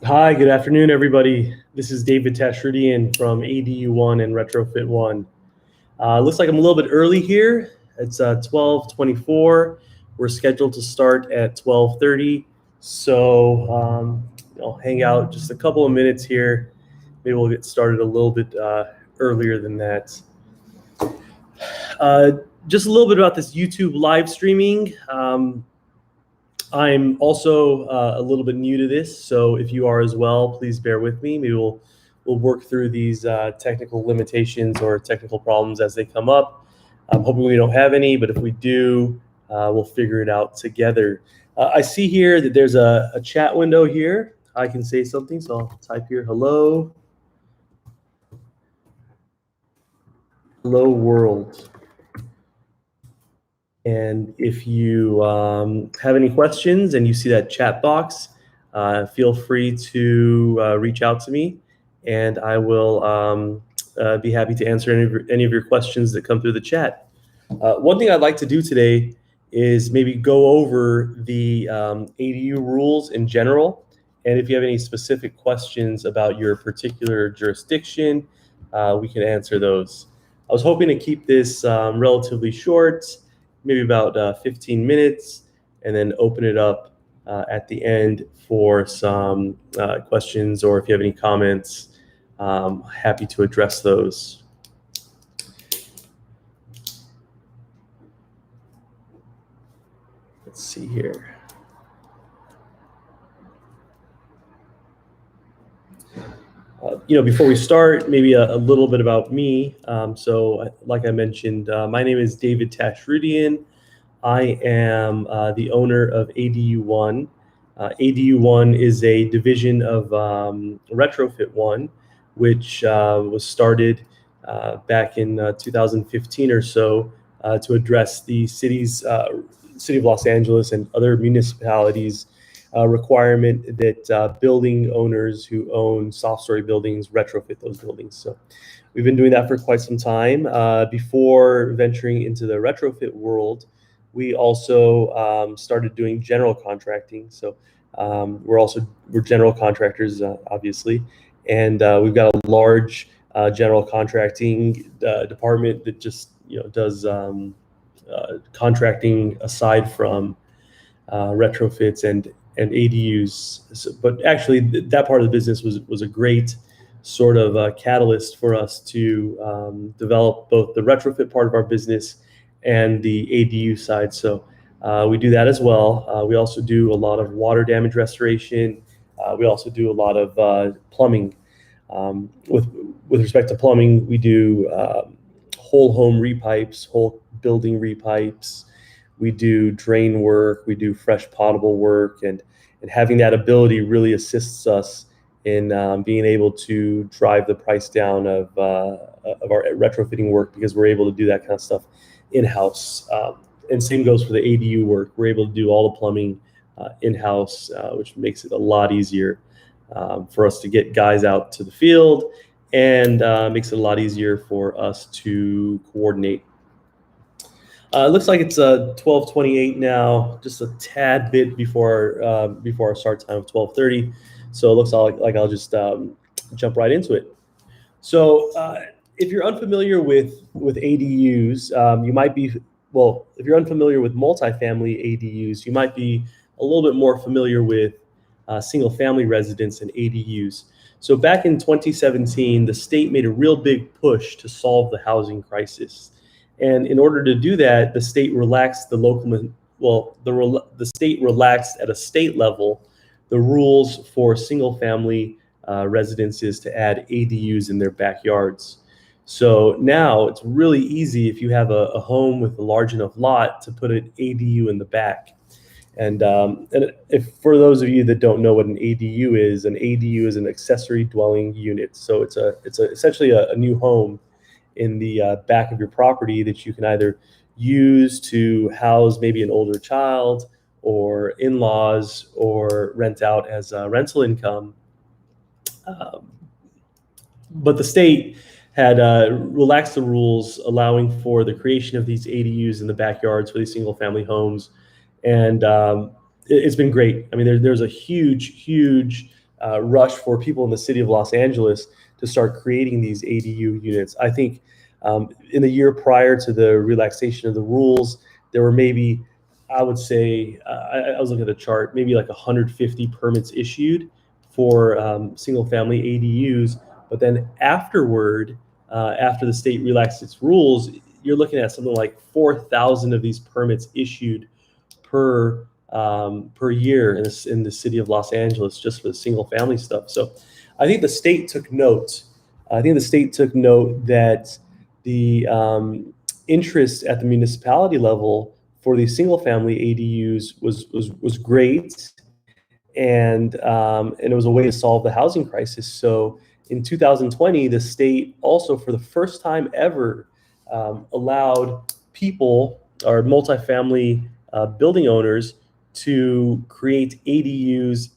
Hi, good afternoon, everybody. This is David Tashrudian from ADU1 and Retrofit One. Looks like I'm a little bit early here. It's 12:24. We're scheduled to start at 12:30. So I'll hang out just a couple of minutes here. Maybe we'll get started a little bit earlier than that. Uh, just a little bit about this YouTube live streaming. I'm also a little bit new to this, so if you are as well, please bear with me. Maybe we'll work through these technical limitations or technical problems as they come up. I'm hoping we don't have any, but if we do, we'll figure it out together. I see here that there's a chat window here. I can say something, so I'll type here, hello world. And if you have any questions and you see that chat box, feel free to reach out to me, and I will be happy to answer any of your questions that come through the chat. One thing I'd like to do today is maybe go over the ADU rules in general, and if you have any specific questions about your particular jurisdiction, we can answer those. I was hoping to keep this relatively short, maybe about 15 minutes, and then open it up at the end for some questions, or if you have any comments, happy to address those. Let's see here. Before we start, maybe a little bit about me. So like I mentioned, my name is David Tashrudian. I am the owner of ADU1. ADU1 is a division of Retrofit One, which was started back in 2015 or so to address the city of Los Angeles and other municipalities requirement that building owners who own soft story buildings retrofit those buildings. So we've been doing that for quite some time. Before venturing into the retrofit world, we also started doing general contracting. So we're general contractors, obviously, and we've got a large general contracting department that just does contracting aside from retrofits and ADUs. So, but actually, that part of the business was a great sort of catalyst for us to develop both the retrofit part of our business and the ADU side. So we do that as well. We also do a lot of water damage restoration. We also do a lot of plumbing. With respect to plumbing, we do whole home repipes, whole building repipes. We do drain work, we do fresh potable work, and having that ability really assists us in being able to drive the price down of our retrofitting work, because we're able to do that kind of stuff in-house. And same goes for the ADU work. We're able to do all the plumbing in-house, which makes it a lot easier for us to get guys out to the field, and makes it a lot easier for us to coordinate. It looks like it's 12:28 now, just a tad bit before our start time of 12:30. So it looks like I'll just jump right into it. So if you're unfamiliar with ADUs, you might be, well, if you're unfamiliar with multifamily ADUs, you might be a little bit more familiar with single family residence and ADUs. So back in 2017, the state made a real big push to solve the housing crisis. And in order to do that, the state relaxed the state relaxed at a state level the rules for single family residences to add ADUs in their backyards. So now it's really easy, if you have a home with a large enough lot, to put an ADU in the back. And if for those of you that don't know what an ADU is an accessory dwelling unit. So it's essentially a new home in the back of your property that you can either use to house maybe an older child or in-laws, or rent out as rental income. But the state had relaxed the rules, allowing for the creation of these ADUs in the backyards for these single family homes. And it's been great. I mean, there's a huge rush for people in the city of Los Angeles to start creating these ADU units. I think in the year prior to the relaxation of the rules, there were maybe, I would say, I was looking at the chart, maybe like 150 permits issued for single family ADUs. But then afterward, after the state relaxed its rules, you're looking at something like 4,000 of these permits issued per year in the city of Los Angeles just for the single family stuff. So I think the state took note. I think the state took note that the interest at the municipality level for these single family ADUs was great, and it was a way to solve the housing crisis. So in 2020, the state also, for the first time ever, allowed people or multifamily building owners to create ADUs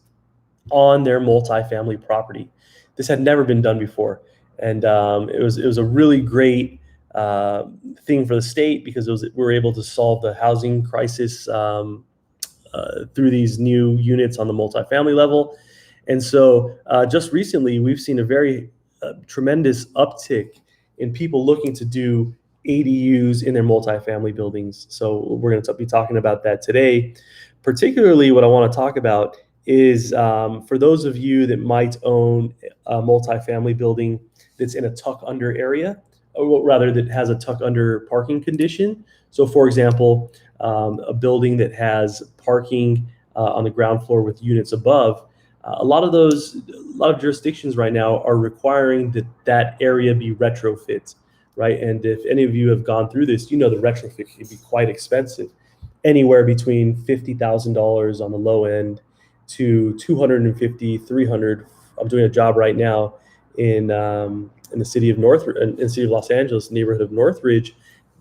on their multifamily property. This had never been done before, and it was a really great thing for the state because we were able to solve the housing crisis through these new units on the multifamily level. And so just recently, we've seen a very tremendous uptick in people looking to do ADUs in their multifamily buildings. So we're going to be talking about that today. Particularly, what I want to talk about is for those of you that might own a multifamily building that's in a tuck under area, or rather that has a tuck under parking condition. So for example, a building that has parking on the ground floor with units above, a lot of jurisdictions right now are requiring that area be retrofit, right? And if any of you have gone through this, you know the retrofit can be quite expensive, anywhere between $50,000 on the low end to $250,000, $300,000. I'm doing a job right now in the city of in the city of Los Angeles, neighborhood of Northridge,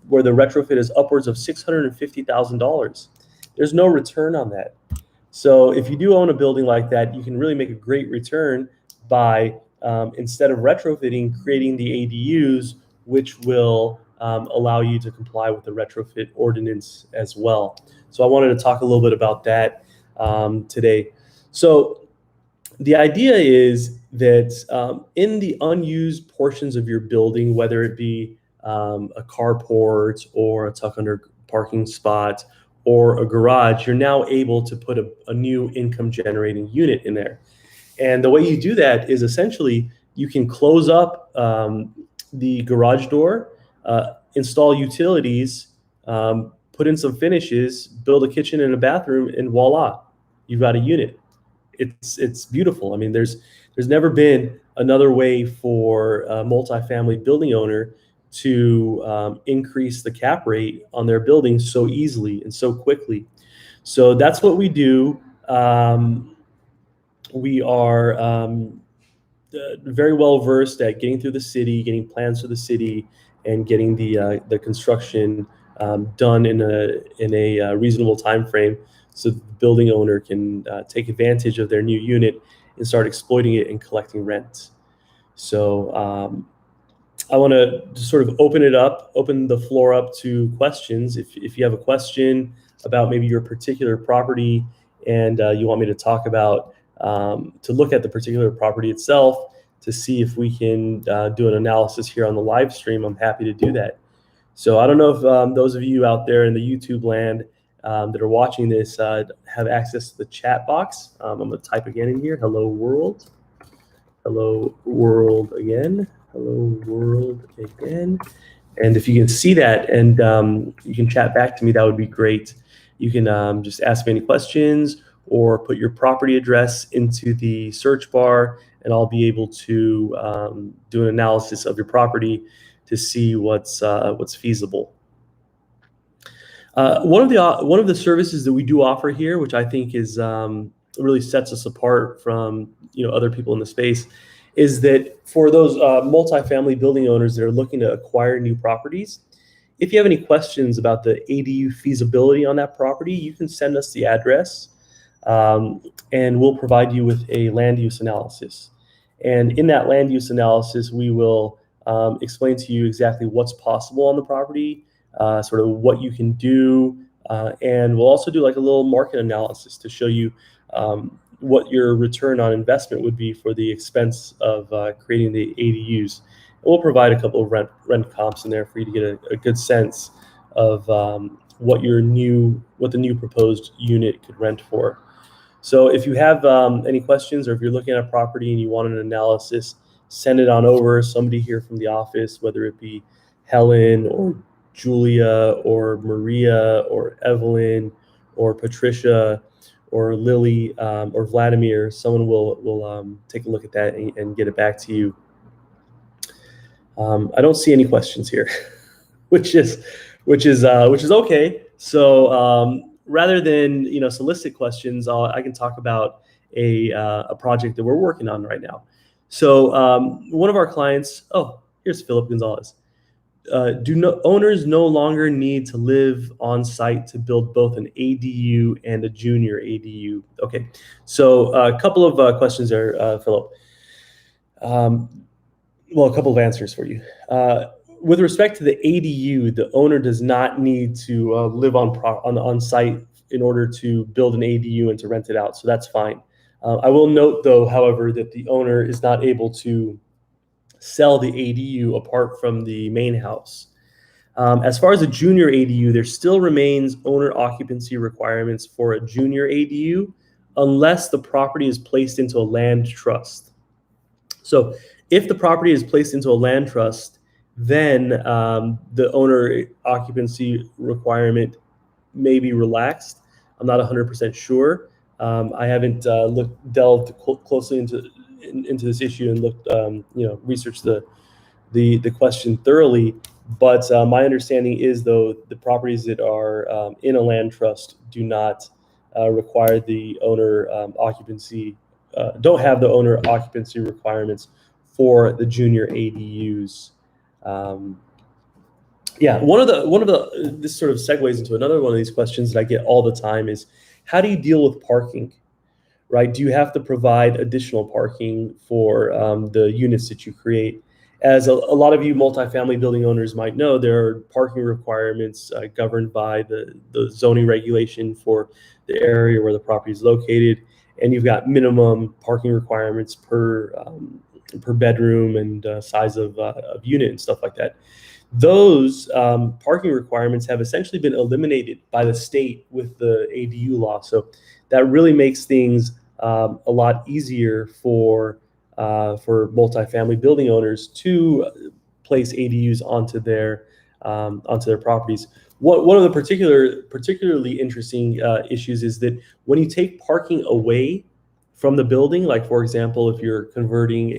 where the retrofit is upwards of $650,000. There's no return on that. So if you do own a building like that, you can really make a great return by instead of retrofitting, creating the ADUs, which will allow you to comply with the retrofit ordinance as well. So I wanted to talk a little bit about that today. So the idea is that in the unused portions of your building, whether it be a carport or a tuck under parking spot or a garage, you're now able to put a new income generating unit in there. And the way you do that is essentially you can close up the garage door, install utilities, put in some finishes, build a kitchen and a bathroom, and voila, you've got a unit. It's beautiful. I mean, there's never been another way for a multifamily building owner to increase the cap rate on their building so easily and so quickly. So that's what we do. We are very well versed at getting through the city, getting plans for the city, and getting the construction done in a reasonable time frame, so the building owner can take advantage of their new unit and start exploiting it and collecting rent. So I want to sort of open the floor up to questions. If you have a question about maybe your particular property and you want me to talk about, to look at the particular property itself to see if we can do an analysis here on the live stream, I'm happy to do that. So I don't know if those of you out there in the YouTube land that are watching this have access to the chat box. I'm going to type again in here. Hello, world. Hello, world again. Hello, world again. And if you can see that and you can chat back to me, that would be great. You can just ask me any questions or put your property address into the search bar, and I'll be able to do an analysis of your property to see what's feasible. One of the services that we do offer here, which I think is really sets us apart from other people in the space, is that for those multifamily building owners that are looking to acquire new properties, if you have any questions about the ADU feasibility on that property, you can send us the address, and we'll provide you with a land use analysis. And in that land use analysis, we will explain to you exactly what's possible on the property, sort of what you can do, and we'll also do like a little market analysis to show you what your return on investment would be for the expense of creating the ADUs. And we'll provide a couple of rent comps in there for you to get a good sense of what the new proposed unit could rent for. So if you have any questions, or if you're looking at a property and you want an analysis, send it on over. Somebody here from the office, whether it be Helen or Julia or Maria or Evelyn or Patricia or Lily or Vladimir, someone will take a look at that and get it back to you. I don't see any questions here, which is okay. So rather than solicit questions, I can talk about a project that we're working on right now. So one of our clients, oh, here's Philip Gonzalez. Owners no longer need to live on site to build both an ADU and a junior ADU? Okay, so a couple of questions there, Philip. Well, a couple of answers for you. With respect to the ADU, the owner does not need to live on site in order to build an ADU and to rent it out, so that's fine. I will note, though, however, that the owner is not able to sell the ADU apart from the main house. As far as a junior ADU, there still remains owner occupancy requirements for a junior ADU unless the property is placed into a land trust. So if the property is placed into a land trust, then the owner occupancy requirement may be relaxed. I'm not 100% sure. I haven't delved closely into this issue and researched the question thoroughly. But my understanding is, though, the properties that are in a land trust do not require the owner occupancy. Don't have the owner occupancy requirements for the junior ADUs. This sort of segues into another one of these questions that I get all the time is, how do you deal with parking, right? Do you have to provide additional parking for the units that you create? As a lot of you multifamily building owners might know, there are parking requirements governed by the zoning regulation for the area where the property is located, and you've got minimum parking requirements per bedroom and size of unit and stuff like that. Those parking requirements have essentially been eliminated by the state with the ADU law. So that really makes things a lot easier for multifamily building owners to place ADUs onto their properties. One of the particularly interesting issues is that when you take parking away from the building, like for example, if you're converting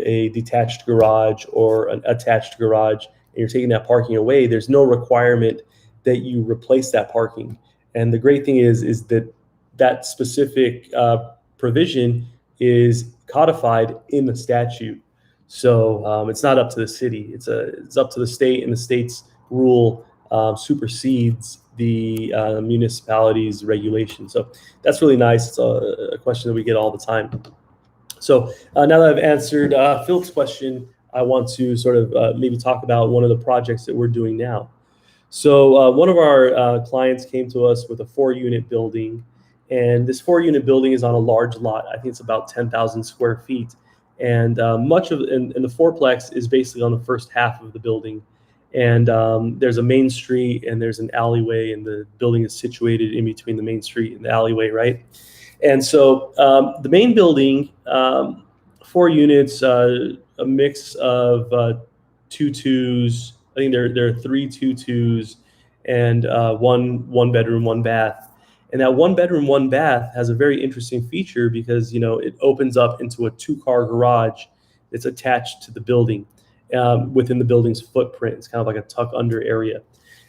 a detached garage or an attached garage, and you're taking that parking away, there's no requirement that you replace that parking. And the great thing is that specific provision is codified in the statute. So it's not up to the city. It's up to the state, and the state's rule supersedes the municipality's regulation. So that's really nice. It's a question that we get all the time. So now that I've answered Philip's question, I want to sort of maybe talk about one of the projects that we're doing now. So one of our clients came to us with a 4-unit building, and this 4-unit building is on a large lot. I think it's about 10,000 square feet, and much of and the fourplex is basically on the first half of the building. And there's a main street and there's an alleyway, and the building is situated in between the main street and the alleyway, right? And so the main building, 4 units, a mix of 2-2s. I think there are 3 2-2s and one bedroom, 1 bath. And that 1 bedroom, 1 bath has a very interesting feature because it opens up into a 2-car garage that's attached to the building within the building's footprint. It's kind of like a tuck under area.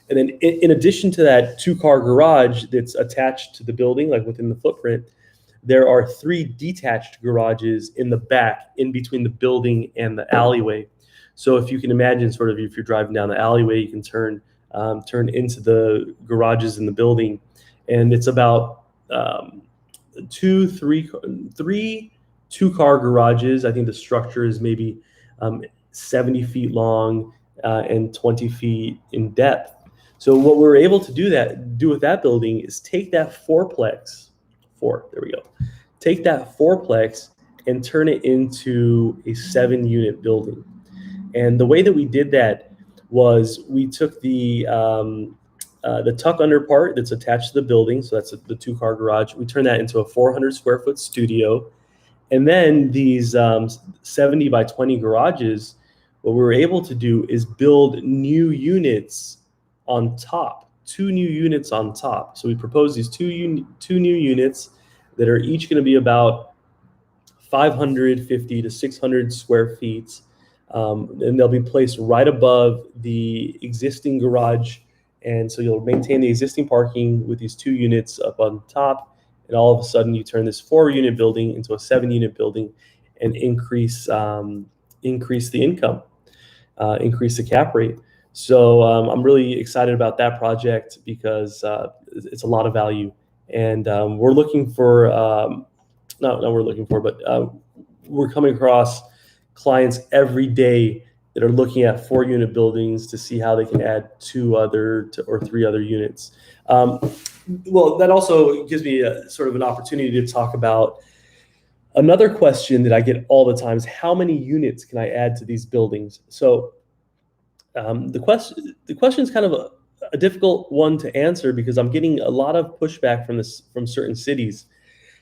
And then in addition to that 2-car garage that's attached to the building, like within the footprint, there are 3 detached garages in the back, in between the building and the alleyway. So if you can imagine, sort of, if you're driving down the alleyway, you can turn into the garages in the building, and it's about 3 2-car garages. I think the structure is maybe 70 feet long and 20 feet in depth. So what we were able to do with that building is take that there we go, take that fourplex and turn it into a 7-unit building. And the way that we did that was we took the tuck under part that's attached to the building, so that's the 2-car garage. We turned that into a 400 square foot studio, and then these 70 by 20 garages. What we were able to do is build new units on top, 2 new units on top. So we proposed these two new units that are each going to be about 550 to 600 square feet. And they'll be placed right above the existing garage. And so you'll maintain the existing parking with these 2 units up on top. And all of a sudden you turn this 4-unit building into a 7-unit building and increase the income, increase the cap rate. So I'm really excited about that project because it's a lot of value. And we're looking for, we're coming across clients every day that are looking at 4-unit buildings to see how they can add 2 other or 3 other units. Well, that also gives me a sort of an opportunity to talk about another question that I get all the time is how many units can I add to these buildings? So the question is kind of a difficult one to answer because I'm getting a lot of pushback from certain cities.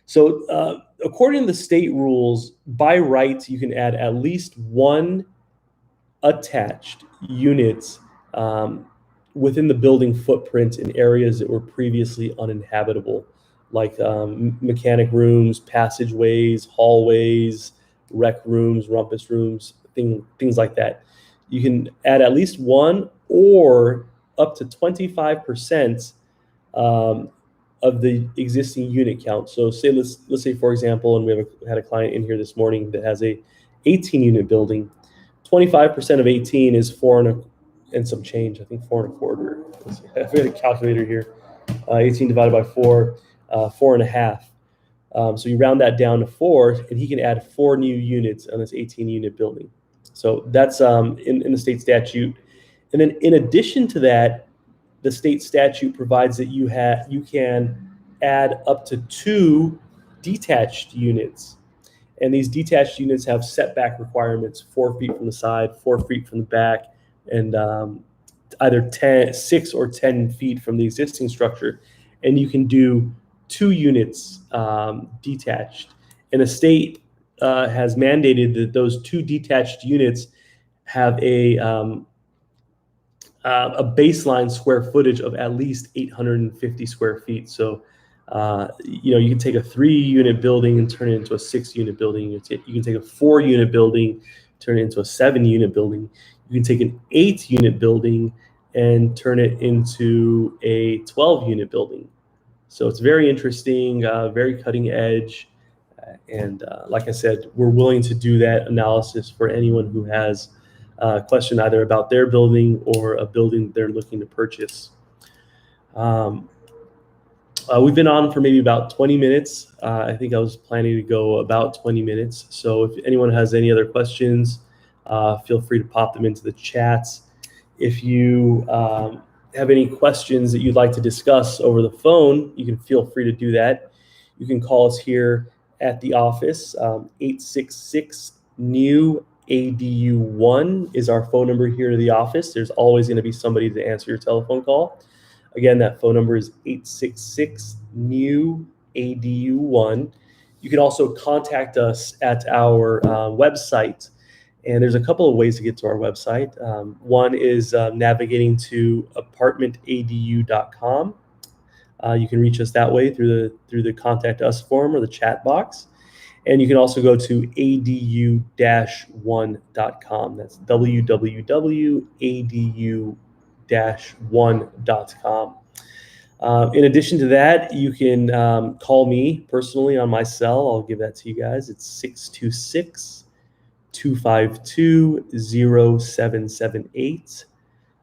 So according to the state rules, by right, you can add at least 1 attached unit within the building footprint in areas that were previously uninhabitable, like mechanic rooms, passageways, hallways, rec rooms, rumpus rooms, things like that. You can add at least 1 or up to 25% of the existing unit count. So let's say, for example, and we had a client in here this morning that has a 18-unit building. 25% of 18 is 4 and some change. I think 4 1/4. I've got a calculator here. 18 divided by 4, 4.5. So you round that down to 4, and he can add 4 new units on this 18-unit building. So that's in the state statute. And then in addition to that, the state statute provides that you can add up to 2 detached units. And these detached units have setback requirements, 4 feet from the side, 4 feet from the back, and either 6 or 10 feet from the existing structure. And you can do 2 units detached. And the state has mandated that those 2 detached units have a baseline square footage of at least 850 square feet. So, you can take a 3-unit building and turn it into a 6-unit building. You can take a 4-unit building, turn it into a 7-unit building. You can take an 8-unit building and turn it into a 12-unit building. So it's very interesting, very cutting edge. And like I said, we're willing to do that analysis for anyone who has a question either about their building or a building they're looking to purchase. We've been on for maybe about 20 minutes. I think I was planning to go about 20 minutes. So if anyone has any other questions, feel free to pop them into the chats. If you have any questions that you'd like to discuss over the phone, you can feel free to do that. You can call us here at the office. 866 new ADU1 is our phone number here to the office. There's always going to be somebody to answer your telephone call. Again, that phone number is 866 new ADU1. You can also contact us at our website. And there's a couple of ways to get to our website. One is navigating to apartmentadu.com. You can reach us that way through the contact us form or the chat box. And you can also go to adu-1.com. That's www.adu-1.com. In addition to that, you can call me personally on my cell. I'll give that to you guys. It's 626-252-0778.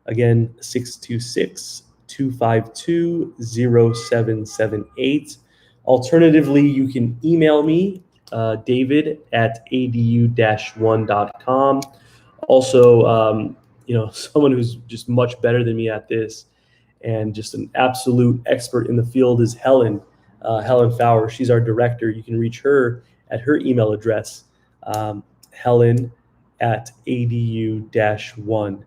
Again, 626-252-0778. Alternatively, you can email me, David at adu-1.com. Also, someone who's just much better than me at this and just an absolute expert in the field is Helen Fowler. She's our director. You can reach her at her email address, Helen at ADU-1.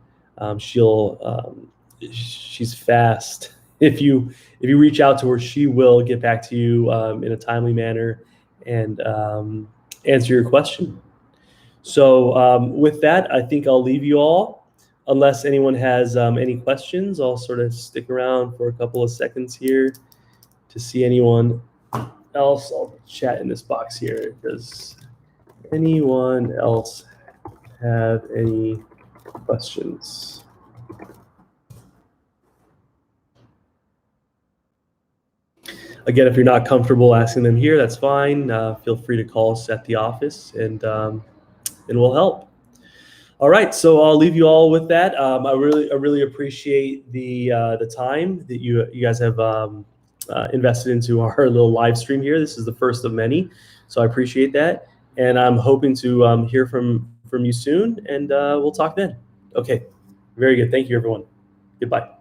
She's fast. If you reach out to her, she will get back to you in a timely manner and answer your question. So with that, I think I'll leave you all. Unless anyone has any questions, I'll sort of stick around for a couple of seconds here to see anyone else. I'll chat in this box here. Does anyone else have any questions? Again, if you're not comfortable asking them here, that's fine. Feel free to call us at the office, and we'll help. All right, so I'll leave you all with that. I really appreciate the time that you guys have invested into our little live stream here. This is the first of many, so I appreciate that, and I'm hoping to hear from you soon, and we'll talk then. Okay, very good. Thank you, everyone. Goodbye.